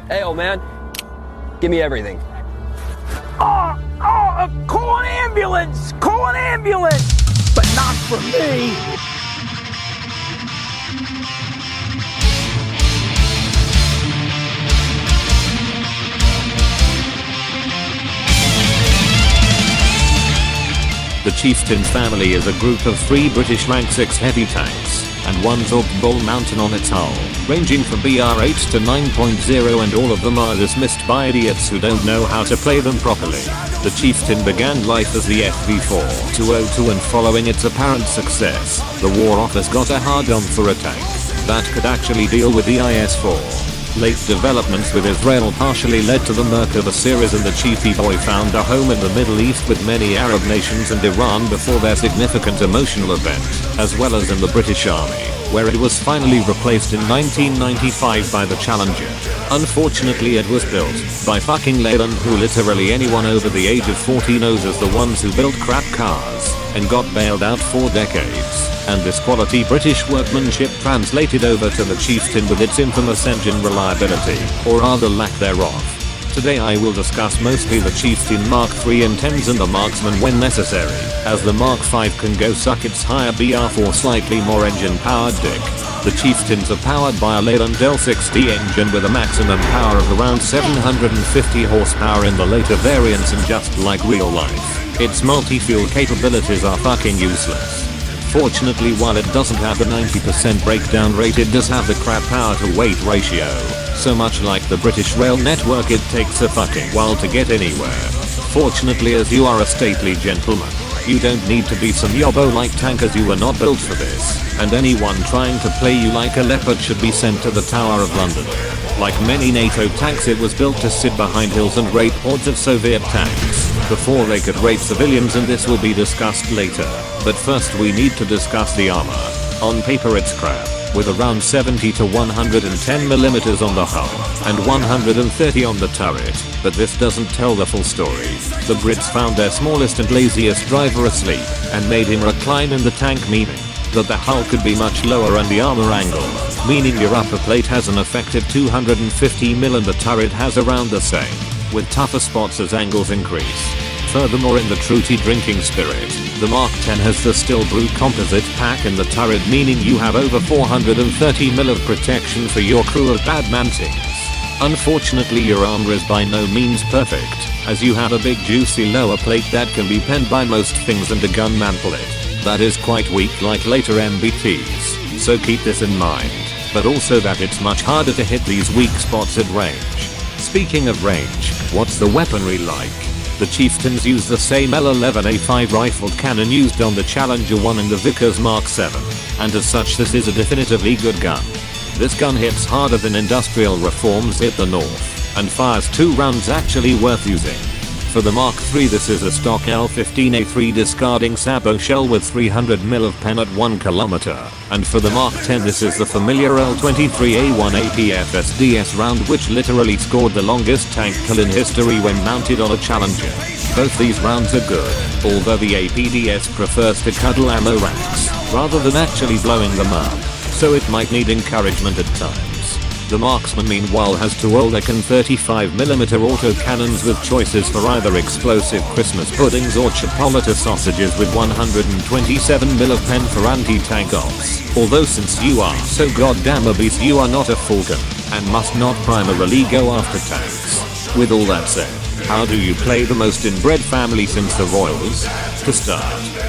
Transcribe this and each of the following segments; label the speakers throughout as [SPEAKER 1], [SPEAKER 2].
[SPEAKER 1] Hey, old man. Give me everything.
[SPEAKER 2] Call an ambulance! Call an ambulance! But not for me!
[SPEAKER 3] The Chieftain family is a group of 3 British Rank 6 heavy tanks, and 1 Zork mounted on its hull, ranging from BR8 to 9.0, and all of them are dismissed by idiots who don't know how to play them properly. The Chieftain began life as the FV4-202, and following its apparent success, the War Office got a hard-on for a tank that could actually deal with the IS-4. Late developments with Israel partially led to the murk of the series, and the Chiefy boy found a home in the Middle East with many Arab nations and Iran before their significant emotional event, as well as in the British Army, where it was finally replaced in 1995 by the Challenger. Unfortunately, it was built by fucking Leyland, who literally anyone over the age of 40 knows as the ones who built crap cars, and got bailed out for decades. And this quality British workmanship translated over to the Chieftain with its infamous engine reliability, or rather lack thereof. Today I will discuss mostly the Chieftain Mark III and 10s and the Marksman when necessary, as the Mark V can go suck its higher BR4 slightly more engine powered dick. The Chieftains are powered by a Leyland L60 engine with a maximum power of around 750 horsepower in the later variants, and just like real life, its multi-fuel capabilities are fucking useless. Fortunately, while it doesn't have the 90% breakdown rate, it does have the crap power to weight ratio. So much like the British rail network, it takes a fucking while to get anywhere. Fortunately, as you are a stately gentleman, you don't need to be some yobbo like tankers. You were not built for this, and anyone trying to play you like a leopard should be sent to the Tower of London. Like many NATO tanks, it was built to sit behind hills and raid hordes of Soviet tanks before they could raid civilians, and this will be discussed later. But first we need to discuss the armor. On paper it's crap, with around 70 to 110mm on the hull, and 130 on the turret, but this doesn't tell the full story. The Brits found their smallest and laziest driver asleep, and made him recline in the tank, meaning that the hull could be much lower and the armor angle, meaning your upper plate has an effective 250mm and the turret has around the same, with tougher spots as angles increase. Furthermore, in the true tea drinking spirit, the Mark 10 has the Steel Brew composite pack in the turret, meaning you have over 430mm of protection for your crew of bad mantings. Unfortunately, your armor is by no means perfect, as you have a big juicy lower plate that can be penned by most things and a gun mantlet that is quite weak like later MBTs, so keep this in mind, but also that it's much harder to hit these weak spots at range. Speaking of range, what's the weaponry like? The Chieftains use the same L11A5 rifled cannon used on the Challenger 1 and the Vickers Mark 7, and as such this is a definitively good gun. This gun hits harder than industrial reforms hit the North, and fires 2 rounds actually worth using. For the Mark III, this is a stock L15A3 discarding sabot shell with 300mm of pen at 1 km, and for the Mark 10 this is the familiar L23A1 APFSDS round, which literally scored the longest tank kill in history when mounted on a Challenger. Both these rounds are good, although the APDS prefers to cuddle ammo racks rather than actually blowing them up, so it might need encouragement at times. The Marksman meanwhile has 2 Oldecon 35mm autocannons with choices for either explosive Christmas puddings or Chipotle sausages with 127mm of pen for anti-tank ops. Although since you are so goddamn obese, you are not a falcon, and must not primarily go after tanks. With all that said, how do you play the most inbred family since the Royals? To start,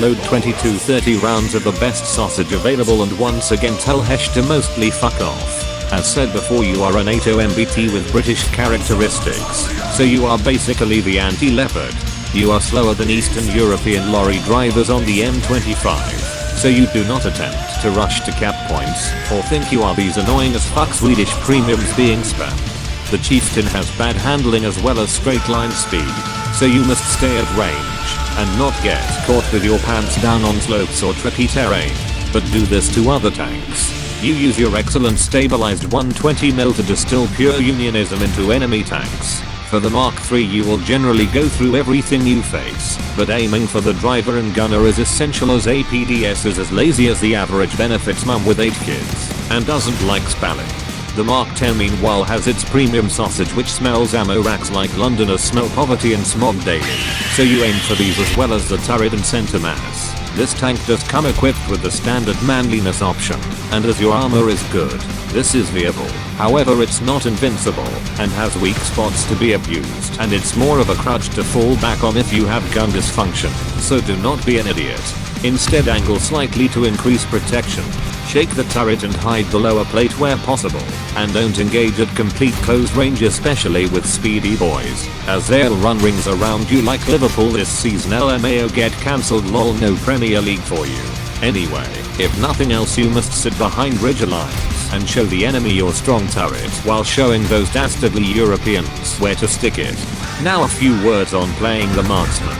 [SPEAKER 3] load 22-30 rounds of the best sausage available and once again tell Hesh to mostly fuck off. As said before, you are a NATO MBT with British characteristics, so you are basically the anti-Leopard. You are slower than Eastern European lorry drivers on the M25, so you do not attempt to rush to cap points, or think you are these annoying as fuck Swedish premiums being spammed. The Chieftain has bad handling as well as straight line speed, so you must stay at range, and not get caught with your pants down on slopes or tricky terrain, but do this to other tanks. You use your excellent stabilized 120mm to distill pure unionism into enemy tanks. For the Mark III you will generally go through everything you face, but aiming for the driver and gunner is essential, as APDS is as lazy as the average benefits mum with 8 kids, and doesn't like spamming. The Mark 10 meanwhile has its premium sausage which smells ammo racks like Londoners smell poverty and smog daily. So you aim for these as well as the turret and center mass. This tank does come equipped with the standard manliness option, and as your armor is good, this is viable. However, it's not invincible, and has weak spots to be abused, and it's more of a crutch to fall back on if you have gun dysfunction, so do not be an idiot. Instead angle slightly to increase protection. Shake the turret and hide the lower plate where possible, and don't engage at complete close range especially with speedy boys, as they'll run rings around you like Liverpool this season. LMAO get cancelled lol, no Premier League for you. Anyway, if nothing else you must sit behind ridge lines and show the enemy your strong turret while showing those dastardly Europeans where to stick it. Now a few words on playing the Marksman.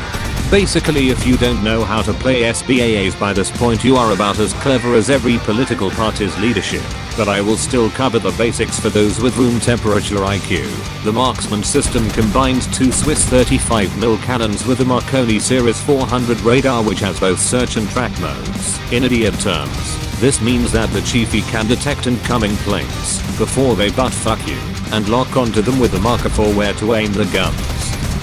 [SPEAKER 3] Basically, if you don't know how to play SBAAs by this point, you are about as clever as every political party's leadership, but I will still cover the basics for those with room temperature IQ. The Marksman system combines two Swiss 35mm cannons with a Marconi Series 400 radar which has both search and track modes. In idiot terms, this means that the Chiefy can detect incoming planes before they butt fuck you, and lock onto them with a marker for where to aim the guns.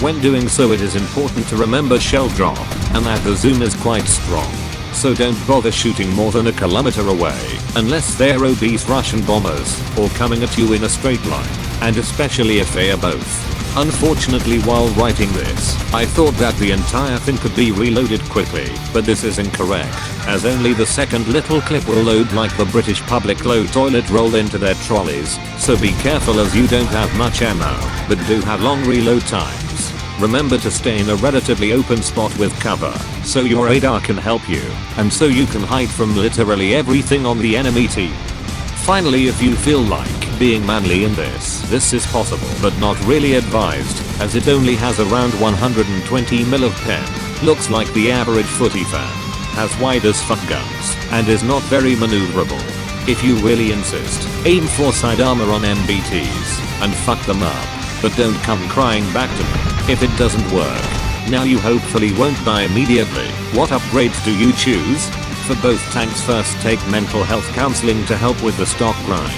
[SPEAKER 3] When doing so, it is important to remember shell drop, and that the zoom is quite strong. So don't bother shooting more than a kilometer away, unless they're obese Russian bombers, or coming at you in a straight line, and especially if they are both. Unfortunately, while writing this, I thought that the entire thing could be reloaded quickly, but this is incorrect, as only the second little clip will load like the British public low toilet roll into their trolleys, so be careful as you don't have much ammo, but do have long reload times. Remember to stay in a relatively open spot with cover, so your radar can help you, and so you can hide from literally everything on the enemy team. Finally, if you feel like being manly in this is possible but not really advised, as it only has around 120mm of pen, looks like the average footy fan, has wide as fuck guns, and is not very maneuverable. If you really insist, aim for side armor on MBTs, and fuck them up, but don't come crying back to me if it doesn't work. Now you hopefully won't die immediately. What upgrades do you choose? For both tanks, first take mental health counseling to help with the stock grind,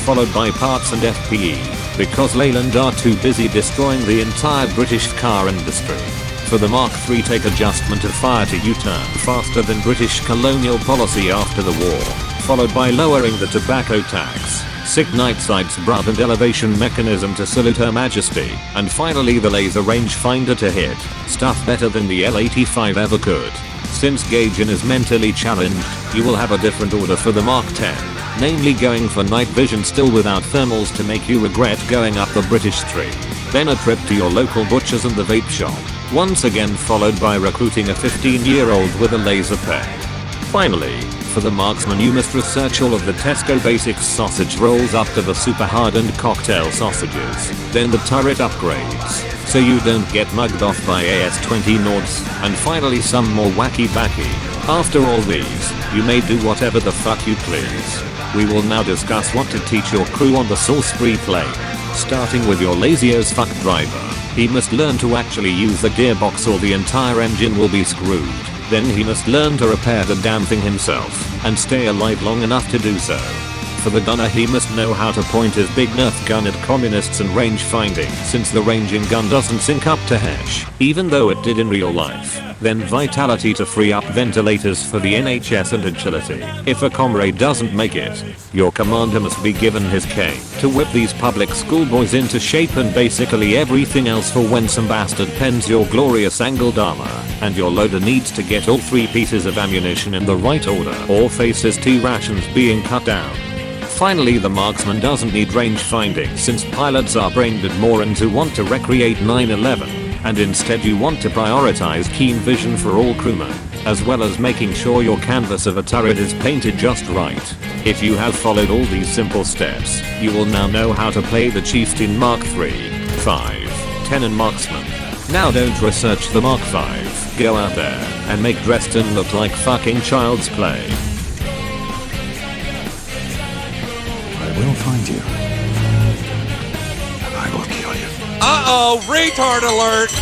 [SPEAKER 3] followed by parts and FPE, because Leyland are too busy destroying the entire British car industry. For the Mark 3, take adjustment of fire to U-turn faster than British colonial policy after the war, followed by lowering the tobacco tax, sick night sights bruv and elevation mechanism to salute Her Majesty, and finally the laser rangefinder to hit stuff better than the L85 ever could. Since Gaijin is mentally challenged, you will have a different order for the Mark 10, namely going for night vision still without thermals to make you regret going up the British tree. Then a trip to your local butchers and the vape shop, once again followed by recruiting a 15-year-old with a laser pen. Finally, for the Marksman you must research all of the Tesco basics sausage rolls up to the super hardened cocktail sausages, then the turret upgrades, so you don't get mugged off by AS-20 Nords, and finally some more wacky backy. After all these, you may do whatever the fuck you please. We will now discuss what to teach your crew on the Salisbury plane, starting with your lazy as fuck driver. He must learn to actually use the gearbox or the entire engine will be screwed. Then he must learn to repair the damn thing himself, and stay alive long enough to do so. For the gunner, he must know how to point his big Nerf gun at communists and range finding, since the ranging gun doesn't sync up to Hesh, even though it did in real life. Then vitality to free up ventilators for the NHS and agility. If a comrade doesn't make it, your commander must be given his cane to whip these public schoolboys into shape, and basically everything else for when some bastard pens your glorious angled armor, and your loader needs to get all 3 pieces of ammunition in the right order or faces T rations being cut down. Finally, the Marksman doesn't need range finding, since pilots are brain dead more and to want to recreate 9/11, and instead you want to prioritize keen vision for all crewmen, as well as making sure your canvas of a turret is painted just right. If you have followed all these simple steps, you will now know how to play the Chieftain Mark 3, 5, 10 and Marksman. Now don't research the Mark 5, go out there and make Dresden look like fucking child's play.
[SPEAKER 4] I will find you. And I will kill you.
[SPEAKER 5] Uh-oh, retard alert!